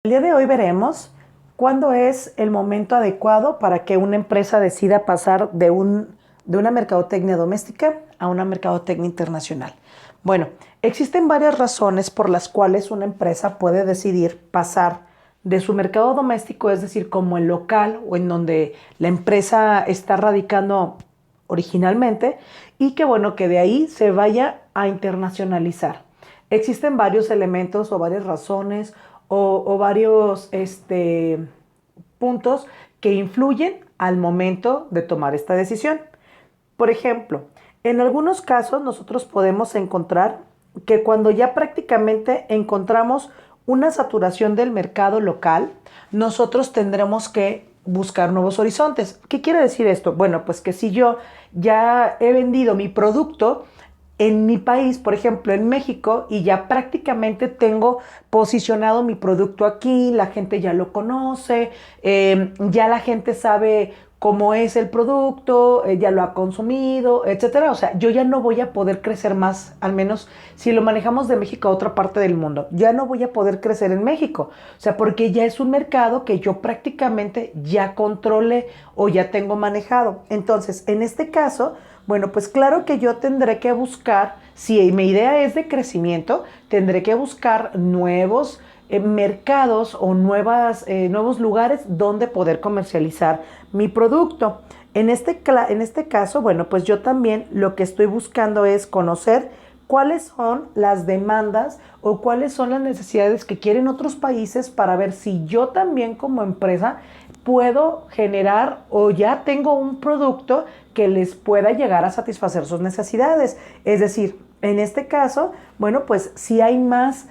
El día de hoy veremos cuándo es el momento adecuado para que una empresa decida pasar de una mercadotecnia doméstica a una mercadotecnia internacional. Bueno, existen varias razones por las cuales una empresa puede decidir pasar de su mercado doméstico, es decir, como el local o en donde la empresa está radicando originalmente, y que bueno, que de ahí se vaya a internacionalizar. Existen varios elementos o varias razones o varios puntos que influyen al momento de tomar esta decisión. Por ejemplo, en algunos casos nosotros podemos encontrar que cuando ya prácticamente encontramos una saturación del mercado local, nosotros tendremos que buscar nuevos horizontes. ¿Qué quiere decir esto? Bueno, pues que si yo ya he vendido mi producto en mi país, por ejemplo, en México, y ya prácticamente tengo posicionado mi producto aquí, la gente ya lo conoce, ya la gente sabe cómo es el producto, ya lo ha consumido, etcétera. O sea, yo ya no voy a poder crecer más, al menos si lo manejamos de México a otra parte del mundo, ya no voy a poder crecer en México. O sea, porque ya es un mercado que yo prácticamente ya controlé o ya tengo manejado. Entonces, en este caso, bueno, pues claro que yo tendré que buscar, si mi idea es de crecimiento, tendré que buscar nuevos mercados o nuevos lugares donde poder comercializar mi producto. En este caso, bueno, pues yo también lo que estoy buscando es conocer cuáles son las demandas o cuáles son las necesidades que quieren otros países para ver si yo también como empresa puedo generar o ya tengo un producto que les pueda llegar a satisfacer sus necesidades. Es decir, en este caso, bueno, pues si hay más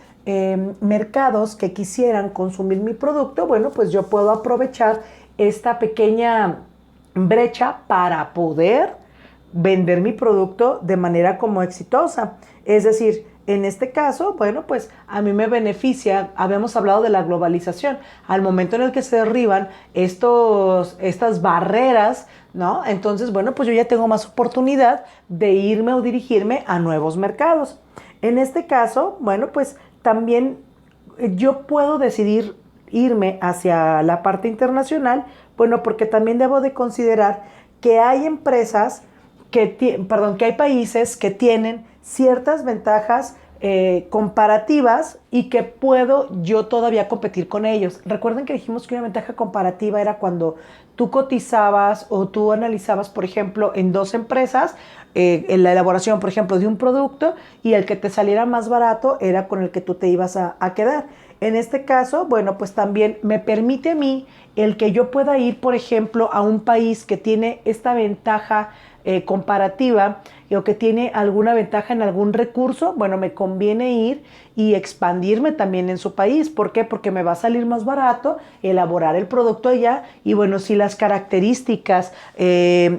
mercados que quisieran consumir mi producto, bueno, pues yo puedo aprovechar esta pequeña brecha para poder vender mi producto de manera como exitosa. Es decir, en este caso, bueno, pues a mí me beneficia, habíamos hablado de la globalización, al momento en el que se derriban estas barreras, ¿no? Entonces, bueno, pues yo ya tengo más oportunidad de irme o dirigirme a nuevos mercados. En este caso, bueno, pues también yo puedo decidir irme hacia la parte internacional, bueno, porque también debo de considerar que hay empresas que hay países que tienen ciertas ventajas comparativas y que puedo yo todavía competir con ellos. Recuerden que dijimos que una ventaja comparativa era cuando tú cotizabas o tú analizabas, por ejemplo, en dos empresas, en la elaboración, por ejemplo, de un producto, y el que te saliera más barato era con el que tú te ibas a quedar. En este caso, bueno, pues también me permite a mí el que yo pueda ir, por ejemplo, a un país que tiene esta ventaja comparativa o que tiene alguna ventaja en algún recurso, bueno, me conviene ir y expandirme también en su país. ¿Por qué? Porque me va a salir más barato elaborar el producto allá y bueno, si las características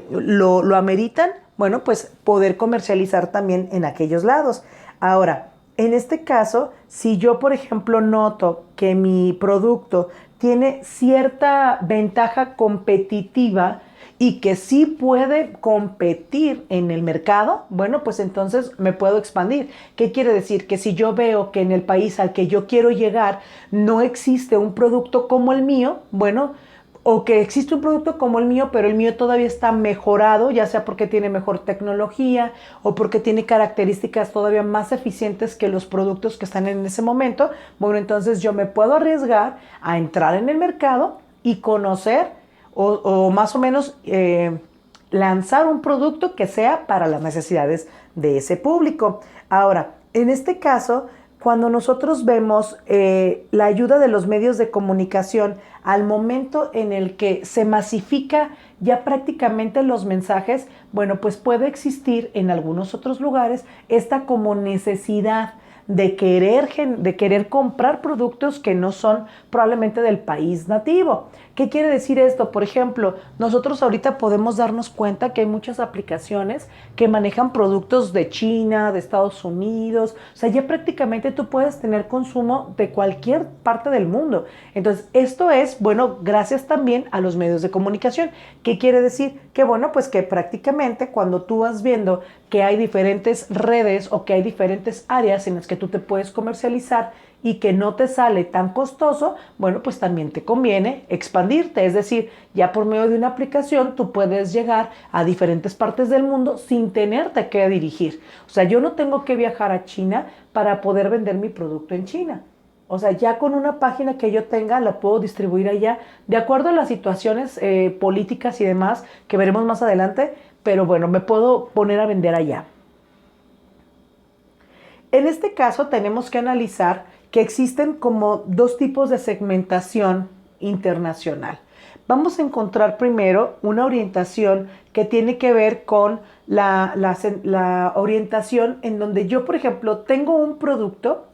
lo ameritan, bueno, pues poder comercializar también en aquellos lados. Ahora, en este caso, si yo, por ejemplo, noto que mi producto tiene cierta ventaja competitiva y que sí puede competir en el mercado, bueno, pues entonces me puedo expandir. ¿Qué quiere decir? Que si yo veo que en el país al que yo quiero llegar no existe un producto como el mío, bueno, o que existe un producto como el mío, pero el mío todavía está mejorado, ya sea porque tiene mejor tecnología o porque tiene características todavía más eficientes que los productos que están en ese momento, bueno, entonces yo me puedo arriesgar a entrar en el mercado y conocer o más o menos lanzar un producto que sea para las necesidades de ese público. Ahora, en este caso, cuando nosotros vemos la ayuda de los medios de comunicación al momento en el que se masifica ya prácticamente los mensajes, bueno, pues puede existir en algunos otros lugares esta como necesidad de querer comprar productos que no son probablemente del país nativo. ¿Qué quiere decir esto? Por ejemplo, nosotros ahorita podemos darnos cuenta que hay muchas aplicaciones que manejan productos de China, de Estados Unidos. O sea, ya prácticamente tú puedes tener consumo de cualquier parte del mundo. Entonces, esto es, bueno, gracias también a los medios de comunicación. ¿Qué quiere decir? Que bueno, pues que prácticamente cuando tú vas viendo que hay diferentes redes o que hay diferentes áreas en las que tú te puedes comercializar y que no te sale tan costoso, bueno, pues también te conviene expandirte. Es decir, ya por medio de una aplicación tú puedes llegar a diferentes partes del mundo sin tenerte que dirigir. O sea, yo no tengo que viajar a China para poder vender mi producto en China. O sea, ya con una página que yo tenga la puedo distribuir allá de acuerdo a las situaciones políticas y demás que veremos más adelante, pero bueno, me puedo poner a vender allá. En este caso tenemos que analizar que existen como dos tipos de segmentación internacional. Vamos a encontrar primero una orientación que tiene que ver con la orientación en donde yo, por ejemplo, tengo un producto,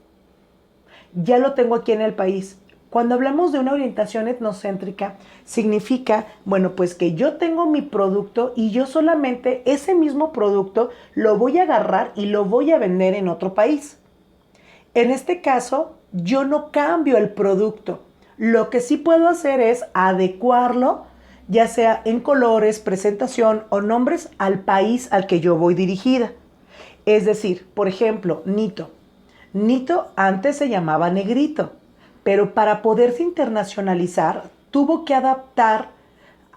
ya lo tengo aquí en el país. Cuando hablamos de una orientación etnocéntrica, significa, bueno, pues que yo tengo mi producto y yo solamente ese mismo producto lo voy a agarrar y lo voy a vender en otro país. En este caso, yo no cambio el producto. Lo que sí puedo hacer es adecuarlo, ya sea en colores, presentación o nombres, al país al que yo voy dirigida. Es decir, por ejemplo, Nito. Nito antes se llamaba Negrito, pero para poderse internacionalizar tuvo que adaptar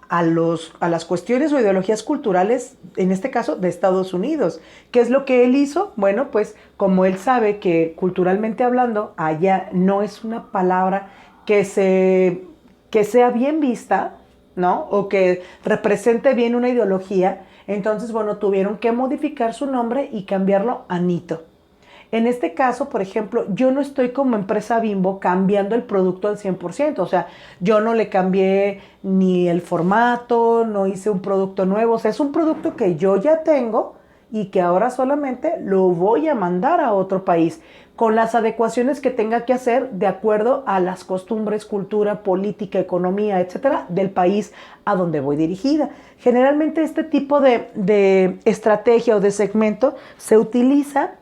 a las cuestiones o ideologías culturales, en este caso de Estados Unidos. ¿Qué es lo que él hizo? Bueno, pues como él sabe que culturalmente hablando, allá no es una palabra que sea bien vista, ¿no? O que represente bien una ideología, entonces, bueno, tuvieron que modificar su nombre y cambiarlo a Nito. En este caso, por ejemplo, yo no estoy como empresa Bimbo cambiando el producto al 100%. O sea, yo no le cambié ni el formato, no hice un producto nuevo. O sea, es un producto que yo ya tengo y que ahora solamente lo voy a mandar a otro país con las adecuaciones que tenga que hacer de acuerdo a las costumbres, cultura, política, economía, etcétera, del país a donde voy dirigida. Generalmente este tipo de estrategia o de segmento se utiliza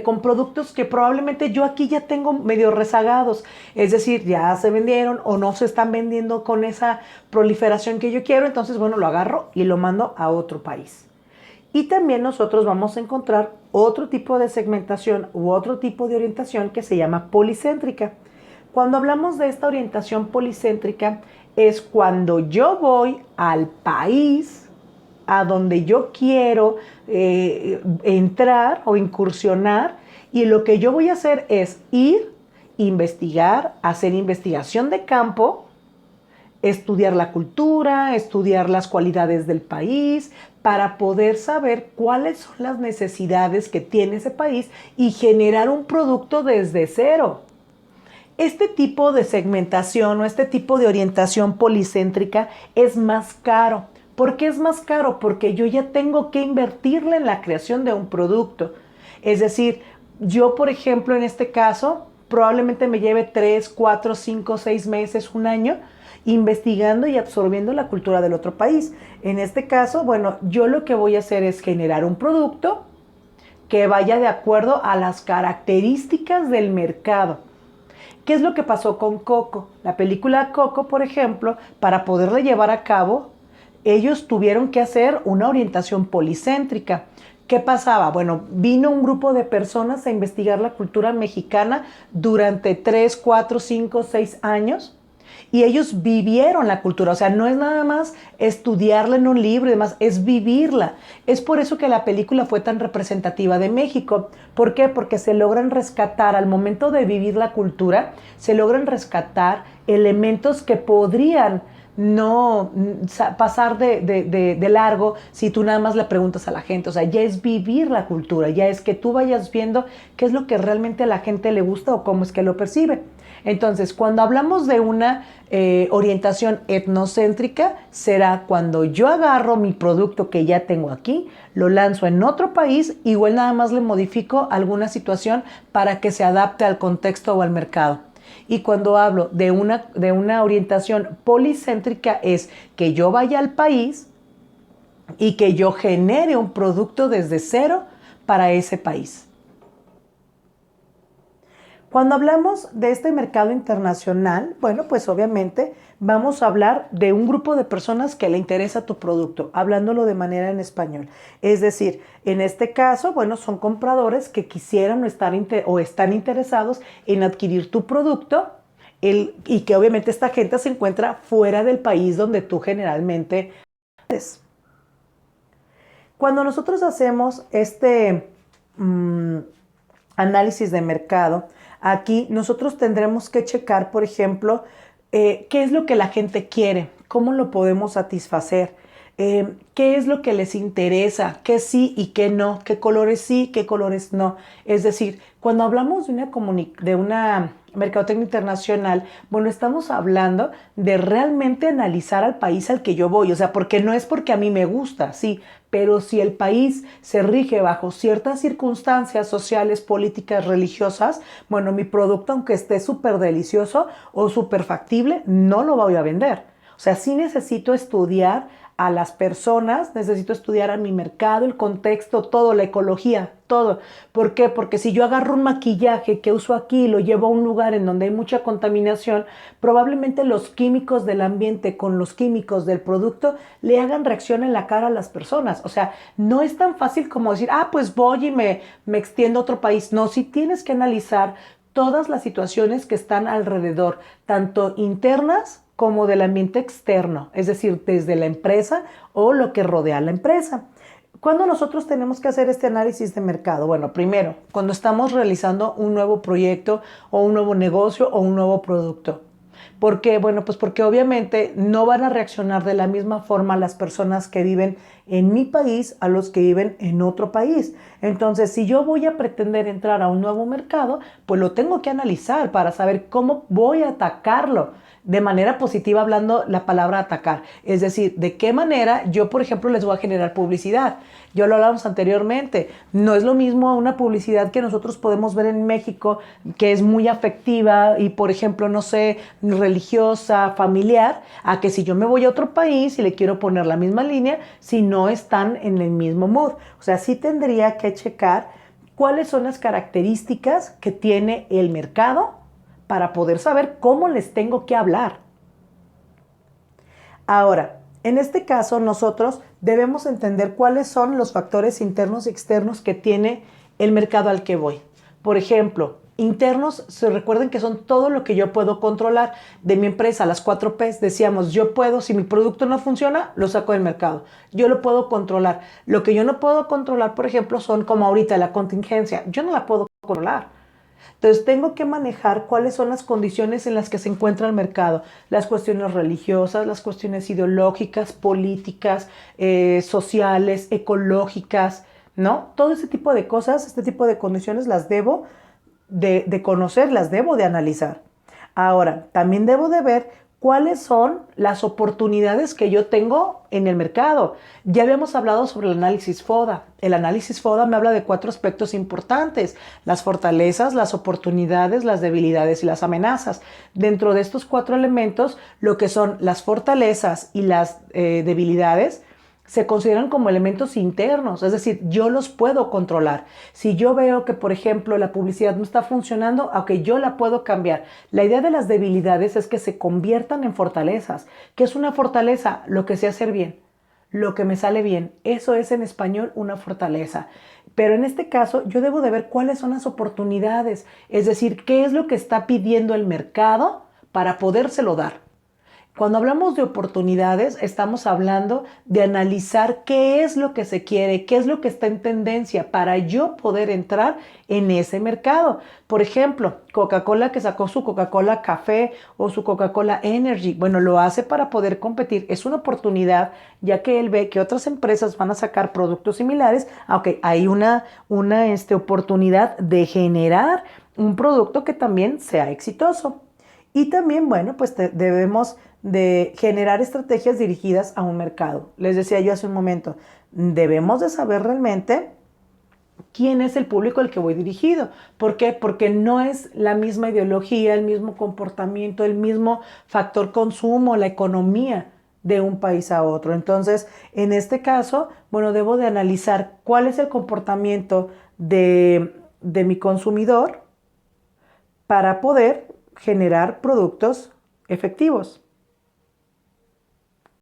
con productos que probablemente yo aquí ya tengo medio rezagados, es decir, ya se vendieron o no se están vendiendo con esa proliferación que yo quiero, entonces bueno, lo agarro y lo mando a otro país. Y también nosotros vamos a encontrar otro tipo de segmentación u otro tipo de orientación que se llama policéntrica. Cuando hablamos de esta orientación policéntrica es cuando yo voy al país a donde yo quiero entrar o incursionar y lo que yo voy a hacer es ir, investigar, hacer investigación de campo, estudiar la cultura, estudiar las cualidades del país, para poder saber cuáles son las necesidades que tiene ese país y generar un producto desde cero. Este tipo de segmentación o este tipo de orientación policéntrica es más caro. ¿Por qué es más caro? Porque yo ya tengo que invertirle en la creación de un producto. Es decir, yo, por ejemplo, en este caso, probablemente me lleve 3, 4, 5, 6 meses, un año, investigando y absorbiendo la cultura del otro país. En este caso, bueno, yo lo que voy a hacer es generar un producto que vaya de acuerdo a las características del mercado. ¿Qué es lo que pasó con Coco? La película Coco, por ejemplo, para poderla llevar a cabo, ellos tuvieron que hacer una orientación policéntrica. ¿Qué pasaba? Bueno, vino un grupo de personas a investigar la cultura mexicana durante 3, 4, 5, 6 años y ellos vivieron la cultura. O sea, no es nada más estudiarla en un libro y demás, es vivirla. Es por eso que la película fue tan representativa de México. ¿Por qué? Porque se logran rescatar, al momento de vivir la cultura, se logran rescatar elementos que podrían no pasar de largo si tú nada más le preguntas a la gente. O sea, ya es vivir la cultura, ya es que tú vayas viendo qué es lo que realmente a la gente le gusta o cómo es que lo percibe. Entonces, cuando hablamos de una orientación etnocéntrica, será cuando yo agarro mi producto que ya tengo aquí, lo lanzo en otro país, igual nada más le modifico alguna situación para que se adapte al contexto o al mercado. Y cuando hablo de una orientación policéntrica es que yo vaya al país y que yo genere un producto desde cero para ese país. Cuando hablamos de este mercado internacional, bueno, pues obviamente vamos a hablar de un grupo de personas que le interesa tu producto, hablándolo de manera en español. Es decir, en este caso, bueno, son compradores que quisieran o están interesados en adquirir tu producto y que obviamente esta gente se encuentra fuera del país donde tú generalmente eres. Cuando nosotros hacemos mm, análisis de mercado, aquí nosotros tendremos que checar, por ejemplo, qué es lo que la gente quiere, cómo lo podemos satisfacer, qué es lo que les interesa, qué sí y qué no, qué colores sí, qué colores no. Es decir, cuando hablamos de una mercadotecnia internacional, bueno, estamos hablando de realmente analizar al país al que yo voy, o sea, porque no es porque a mí me gusta, sí, pero si el país se rige bajo ciertas circunstancias sociales, políticas, religiosas, bueno, mi producto, aunque esté súper delicioso o súper factible, no lo voy a vender. O sea, sí necesito estudiar a las personas, necesito estudiar a mi mercado, el contexto, todo, la ecología, todo. ¿Por qué? Porque si yo agarro un maquillaje que uso aquí y lo llevo a un lugar en donde hay mucha contaminación, probablemente los químicos del ambiente con los químicos del producto le hagan reacción en la cara a las personas. O sea, no es tan fácil como decir, pues voy y me extiendo a otro país. No, sí tienes que analizar todas las situaciones que están alrededor, tanto internas como del ambiente externo, es decir, desde la empresa o lo que rodea a la empresa. ¿Cuándo nosotros tenemos que hacer este análisis de mercado? Bueno, primero, cuando estamos realizando un nuevo proyecto o un nuevo negocio o un nuevo producto. ¿Por qué? Bueno, pues porque obviamente no van a reaccionar de la misma forma las personas que viven en mi país a los que viven en otro país. Entonces, si yo voy a pretender entrar a un nuevo mercado, pues lo tengo que analizar para saber cómo voy a atacarlo de manera positiva, hablando la palabra atacar. Es decir, de qué manera yo, por ejemplo, les voy a generar publicidad. Yo lo hablamos anteriormente. No es lo mismo una publicidad que nosotros podemos ver en México, que es muy afectiva y, por ejemplo, no sé, religiosa, familiar, a que si yo me voy a otro país y le quiero poner la misma línea, si no están en el mismo mood. O sea, sí tendría que checar cuáles son las características que tiene el mercado para poder saber cómo les tengo que hablar. Ahora, en este caso nosotros debemos entender cuáles son los factores internos y externos que tiene el mercado al que voy. Por ejemplo, internos, se recuerden que son todo lo que yo puedo controlar de mi empresa, las 4Ps. Decíamos, yo puedo, si mi producto no funciona, lo saco del mercado. Yo lo puedo controlar. Lo que yo no puedo controlar, por ejemplo, son como ahorita la contingencia. Yo no la puedo controlar. Entonces tengo que manejar cuáles son las condiciones en las que se encuentra el mercado, las cuestiones religiosas, las cuestiones ideológicas, políticas, sociales, ecológicas, ¿no? Todo ese tipo de cosas, este tipo de condiciones las debo de conocer, las debo de analizar. Ahora, también debo de ver cuáles son las oportunidades que yo tengo en el mercado. Ya habíamos hablado sobre el análisis FODA. El análisis FODA me habla de 4 aspectos importantes: las fortalezas, las oportunidades, las debilidades y las amenazas. Dentro de estos 4 elementos, lo que son las fortalezas y las debilidades se consideran como elementos internos, es decir, yo los puedo controlar. Si yo veo que, por ejemplo, la publicidad no está funcionando, aunque yo la puedo cambiar. La idea de las debilidades es que se conviertan en fortalezas. ¿Qué es una fortaleza? Lo que sé hacer bien, lo que me sale bien. Eso es en español una fortaleza. Pero en este caso yo debo de ver cuáles son las oportunidades, es decir, qué es lo que está pidiendo el mercado para podérselo dar. Cuando hablamos de oportunidades, estamos hablando de analizar qué es lo que se quiere, qué es lo que está en tendencia para yo poder entrar en ese mercado. Por ejemplo, Coca-Cola, que sacó su Coca-Cola Café o su Coca-Cola Energy, bueno, lo hace para poder competir. Es una oportunidad, ya que él ve que otras empresas van a sacar productos similares, aunque hay una oportunidad de generar un producto que también sea exitoso. Y también, bueno, pues debemos de generar estrategias dirigidas a un mercado. Les decía yo hace un momento, debemos de saber realmente quién es el público al que voy dirigido. ¿Por qué? Porque no es la misma ideología, el mismo comportamiento, el mismo factor consumo, la economía de un país a otro. Entonces, en este caso, bueno, debo de analizar cuál es el comportamiento de mi consumidor para poder generar productos efectivos.